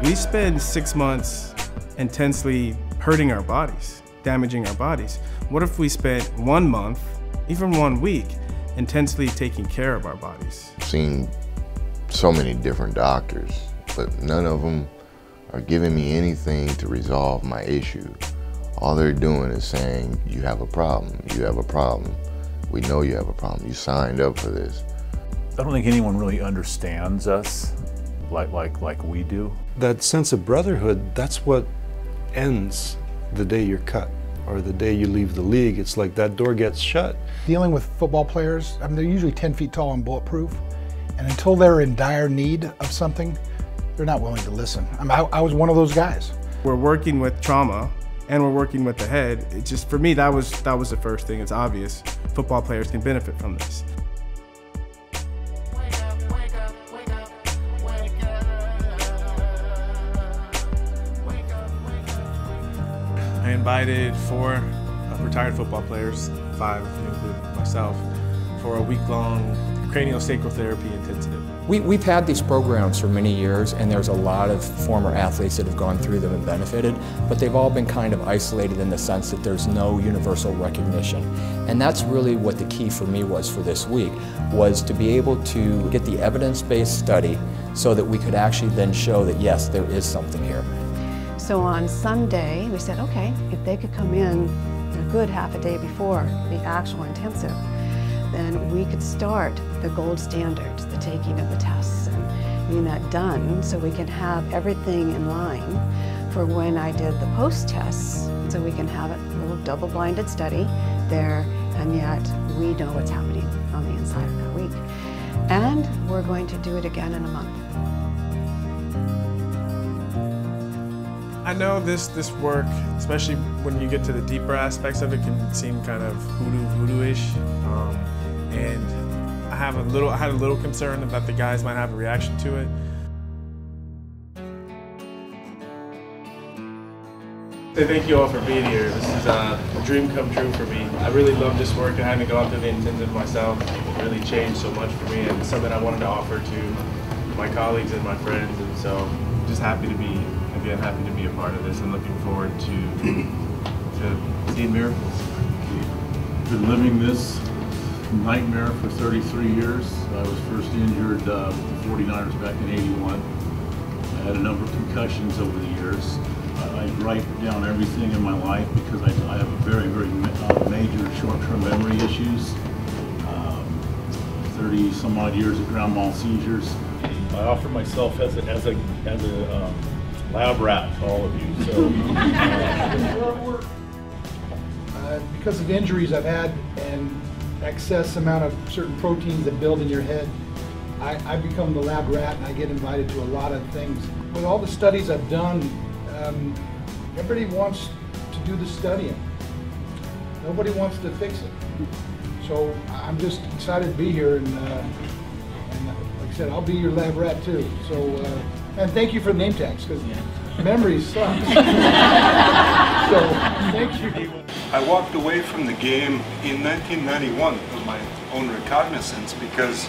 We spend 6 months intensely hurting our bodies, damaging our bodies. What if we spent 1 month, even 1 week, intensely taking care of our bodies? I've seen so many different doctors, but none of them are giving me anything to resolve my issue. All they're doing is saying, you have a problem, you have a problem. We know you have a problem, you signed up for this. I don't think anyone really understands us like we do. That sense of brotherhood, that's what ends the day you're cut or the day you leave the league. It's like that door gets shut. Dealing with football players, I mean, they're usually 10 feet tall and bulletproof, and until they're in dire need of something, they're not willing to listen. I mean, I was one of those guys. We're working with trauma and we're working with the head. It just, for me, that was the first thing. It's obvious football players can benefit from this. I invited 4 retired football players, 5 if you include myself, for a week-long craniosacral therapy intensive. We've had these programs for many years, and there's a lot of former athletes that have gone through them and benefited, but they've all been kind of isolated in the sense that there's no universal recognition. And that's really what the key for me was for this week, was to be able to get the evidence-based study so that we could actually then show that yes, there is something here. So on Sunday, we said, okay, if they could come in a good half a day before the actual intensive, then we could start the gold standards, the taking of the tests, and getting that done so we can have everything in line for when I did the post-tests, so we can have a little double-blinded study there, and yet we know what's happening on the inside of that week. And we're going to do it again in a month. I know this work, especially when you get to the deeper aspects of it, can seem kind of voodoo-ish. And I had a little concern that the guys might have a reaction to it. So thank you all for being here. This is a dream come true for me. I really love this work, and having gone through the intensive myself, it really changed so much for me, and it's something I wanted to offer to my colleagues and my friends. And so I'm just happy to be a part of this, and looking forward to seeing miracles. Been living this nightmare for 33 years. I was first injured with the 49ers back in '81. I had a number of concussions over the years. I write down everything in my life because I have a very major short-term memory issues. 30 some odd years of grand mal seizures. I offer myself as a lab rat to all of you. So, because of injuries I've had and excess amount of certain proteins that build in your head, I become the lab rat, and I get invited to a lot of things. With all the studies I've done, everybody wants to do the studying. Nobody wants to fix it. So I'm just excited to be here, and like I said, I'll be your lab rat too. So, and thank you for the name tags, because memories suck. So, thank you. I walked away from the game in 1991 of my own recognizance because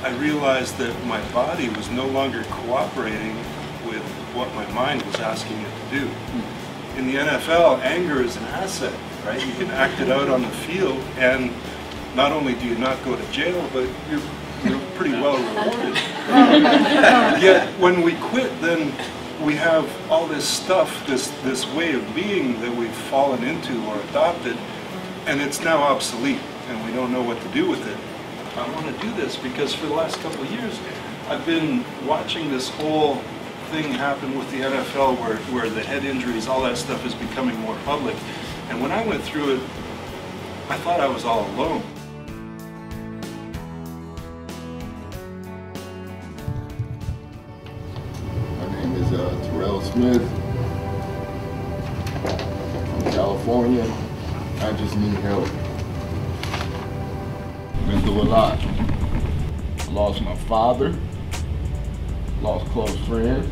I realized that my body was no longer cooperating with what my mind was asking it to do. In the NFL, anger is an asset, right? You can act it out on the field, and not only do you not go to jail, but you're pretty well rewarded. Yet when we quit, then we have all this stuff, this way of being that we've fallen into or adopted, and it's now obsolete, and we don't know what to do with it. I want to do this because for the last couple of years, I've been watching this whole thing happen with the NFL where the head injuries, all that stuff is becoming more public. And when I went through it, I thought I was all alone. Smith from California. I just need help. Been through a lot. Lost my father, lost close friends.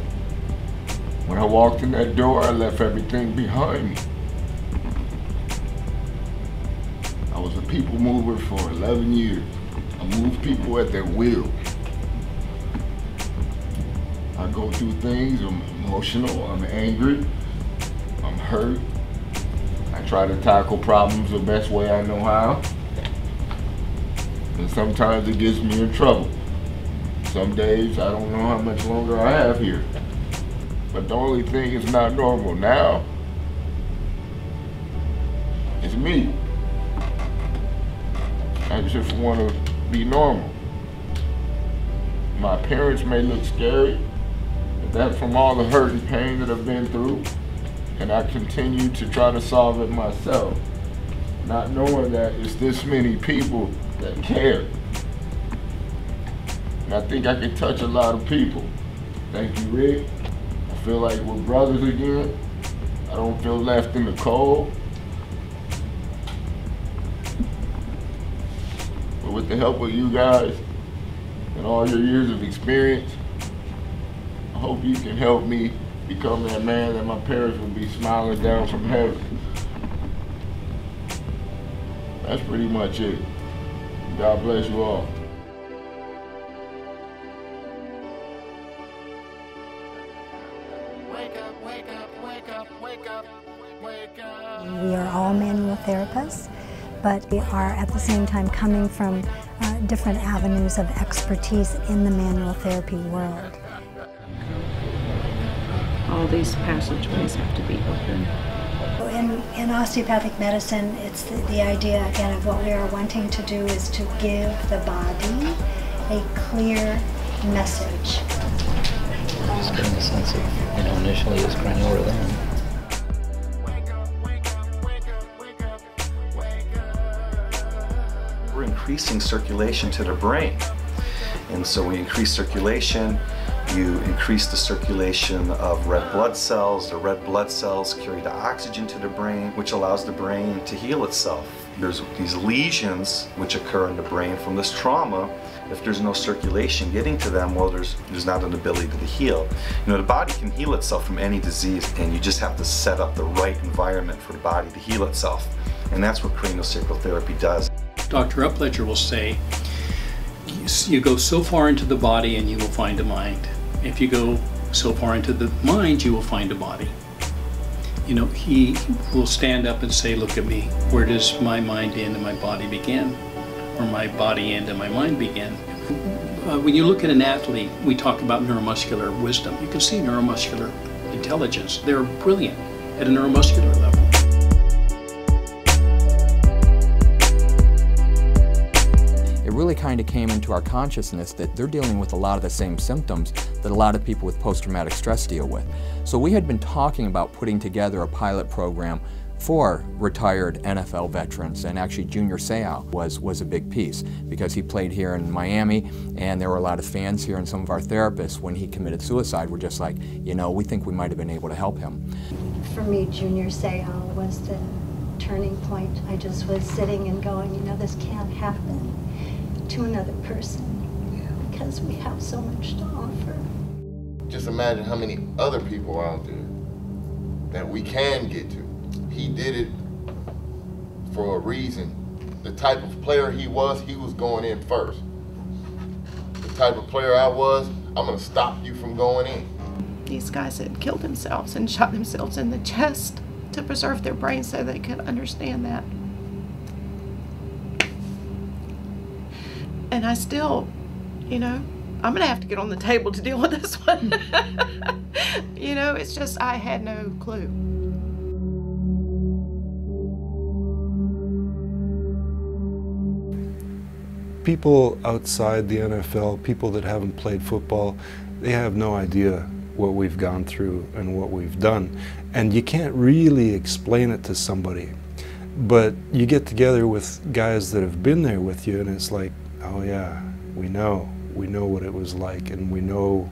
When I walked in that door, I left everything behind me. I was a people mover for 11 years. I moved people at their will. I go through things, emotional, I'm angry, I'm hurt. I try to tackle problems the best way I know how. And sometimes it gets me in trouble. Some days I don't know how much longer I have here. But the only thing is not normal now is me. I just want to be normal. My parents may look scary, but that's from all the hurt and pain that I've been through. And I continue to try to solve it myself, not knowing that it's this many people that care. And I think I can touch a lot of people. Thank you, Rick. I feel like we're brothers again. I don't feel left in the cold. But with the help of you guys and all your years of experience, I hope you can help me become that man that my parents would be smiling down from heaven. That's pretty much it. God bless you all. Wake up, wake up, wake up, wake up, wake up. We are all manual therapists, but we are at the same time coming from different avenues of expertise in the manual therapy world. All these passageways have to be open. In osteopathic medicine, it's the idea, again, of what we are wanting to do is to give the body a clear message. Just getting a sense of, initially it was granular then. We're increasing circulation to the brain. And so we increase circulation, you increase the circulation of red blood cells. The red blood cells carry the oxygen to the brain, which allows the brain to heal itself. There's these lesions which occur in the brain from this trauma. If there's no circulation getting to them, well, there's not an ability to heal. The body can heal itself from any disease, and you just have to set up the right environment for the body to heal itself. And that's what craniosacral therapy does. Dr. Upledger will say, you go so far into the body and you will find a mind. If you go so far into the mind, you will find a body. He will stand up and say, look at me. Where does my mind end and my body begin? Or my body end and my mind begin? When you look at an athlete, we talk about neuromuscular wisdom. You can see neuromuscular intelligence. They're brilliant at a neuromuscular level. It really kind of came into our consciousness that they're dealing with a lot of the same symptoms that a lot of people with post-traumatic stress deal with. So we had been talking about putting together a pilot program for retired NFL veterans, and actually Junior Seau was a big piece because he played here in Miami, and there were a lot of fans here, and some of our therapists, when he committed suicide, were just like, we think we might have been able to help him. For me, Junior Seau was the turning point. I just was sitting and going, this can't happen to another person because we have so much to offer. Just imagine how many other people are out there that we can get to. He did it for a reason. The type of player he was going in first. The type of player I was, I'm gonna stop you from going in. These guys had killed themselves and shot themselves in the chest to preserve their brains so they could understand that. And I still, I'm gonna have to get on the table to deal with this one. It's just, I had no clue. People outside the NFL, people that haven't played football, they have no idea what we've gone through and what we've done. And you can't really explain it to somebody. But you get together with guys that have been there with you, and it's like, oh yeah, we know what it was like, and we know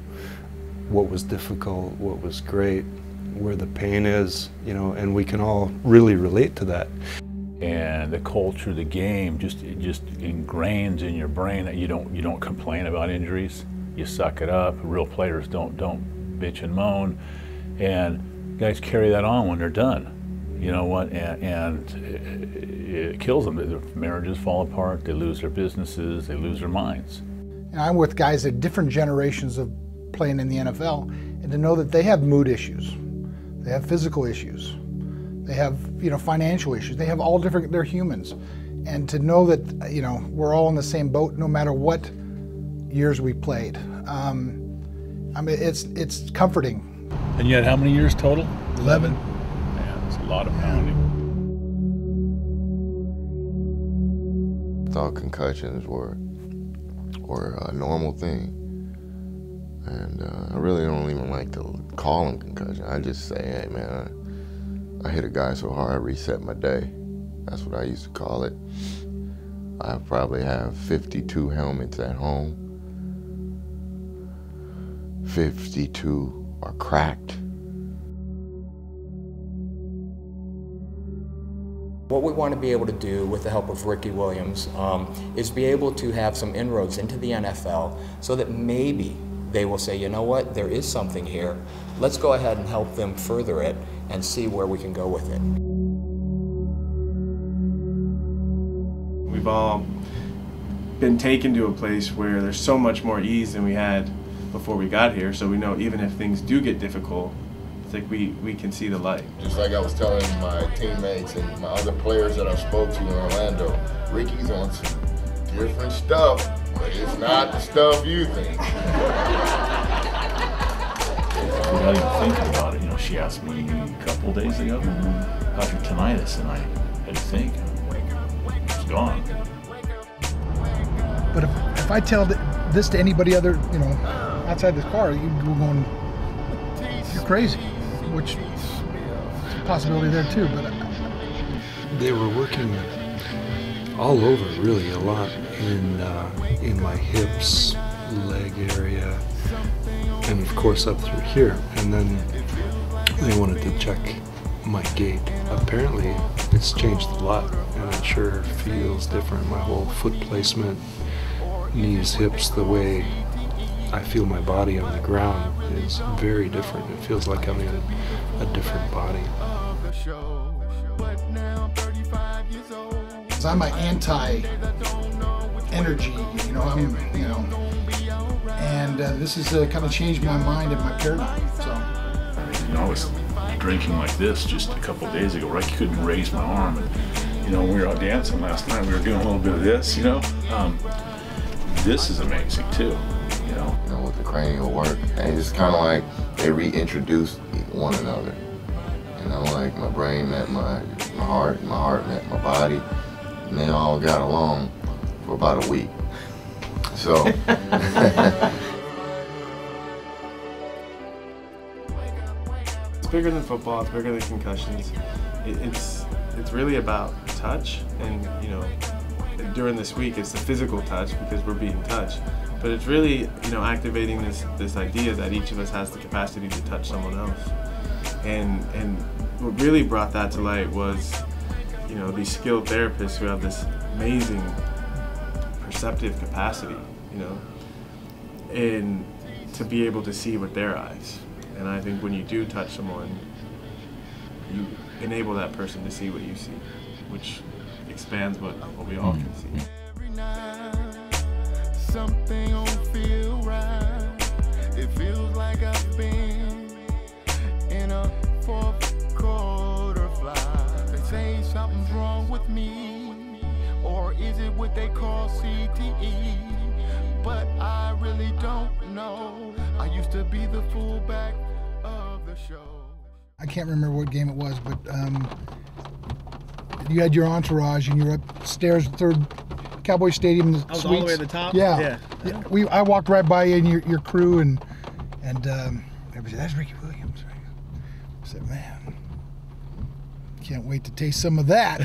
what was difficult, what was great, where the pain is, and we can all really relate to that. And the culture of the game just ingrains in your brain that you don't complain about injuries. You suck it up. Real players don't bitch and moan, and guys carry that on when they're done. You know what? And it kills them. Their marriages fall apart. They lose their businesses. They lose their minds. And I'm with guys at different generations of playing in the NFL, and and to know that they have mood issues, they have physical issues, they have, you know, financial issues, they have all different, they're humans. And to know that, you know, we're all in the same boat no matter what years we played. I mean, it's comforting. And you had how many years total? 11. Man, that's a lot of pounding. I thought concussions were a normal thing. And I really don't even like to call them concussion. I just say, hey man, I hit a guy so hard I reset my day. That's what I used to call it. I probably have 52 helmets at home. 52 are cracked. What we want to be able to do with the help of Ricky Williams is be able to have some inroads into the NFL so that maybe they will say, you know what, there is something here. Let's go ahead and help them further it and see where we can go with it. We've all been taken to a place where there's so much more ease than we had before we got here, so we know even if things do get difficult, it's like we can see the light. Just like I was telling my teammates and my other players that I spoke to in Orlando, Ricky's on some different stuff, but it's not the stuff you think. Without even thinking about it, you know, she asked me a couple days ago, how's your tinnitus? And I had to think, it's gone. But if I tell this to anybody other, you know, outside this car, you'd go going, you're crazy, which is a possibility there too. But they were working all over, really, a lot in my hips, leg area, and of course up through here. And then they wanted to check my gait. Apparently, it's changed a lot, and it sure feels different. My whole foot placement, knees, hips, the way I feel my body on the ground is very different. It feels like I'm in a different body. I'm an anti-energy, you know, and this has kind of changed my mind and my paradigm. So, you know, I was drinking like this just a couple of days ago, right? I couldn't raise my arm, and you know, when we were out dancing last night, we were doing a little bit of this, you know. This is amazing too, you know. You know, with the cranial work, and it's kind of like they reintroduced one another. You know, like my brain met my heart met my body, and they all got along for about a week. So. It's bigger than football, it's bigger than concussions. It's really about touch, and you know, during this week it's the physical touch because we're being touched. But it's really, you know, activating this idea that each of us has the capacity to touch someone else. And what really brought that to light was, you know, these skilled therapists who have this amazing perceptive capacity, you know, and to be able to see with their eyes. And I think when you do touch someone, you enable that person to see what you see, which expands what we all can see. Something don't feel right. It feels like I've been in a fourth quarter fly. They say something's wrong with me, or is it what they call CTE? But I really don't know. I used to be the fullback of the show. I can't remember what game it was, but you had your entourage and you're upstairs, third Cowboy Stadium. I was all the way at the top? Yeah. I walked right by you and your crew, and everybody said, that's Ricky Williams. I said, man, can't wait to taste some of that.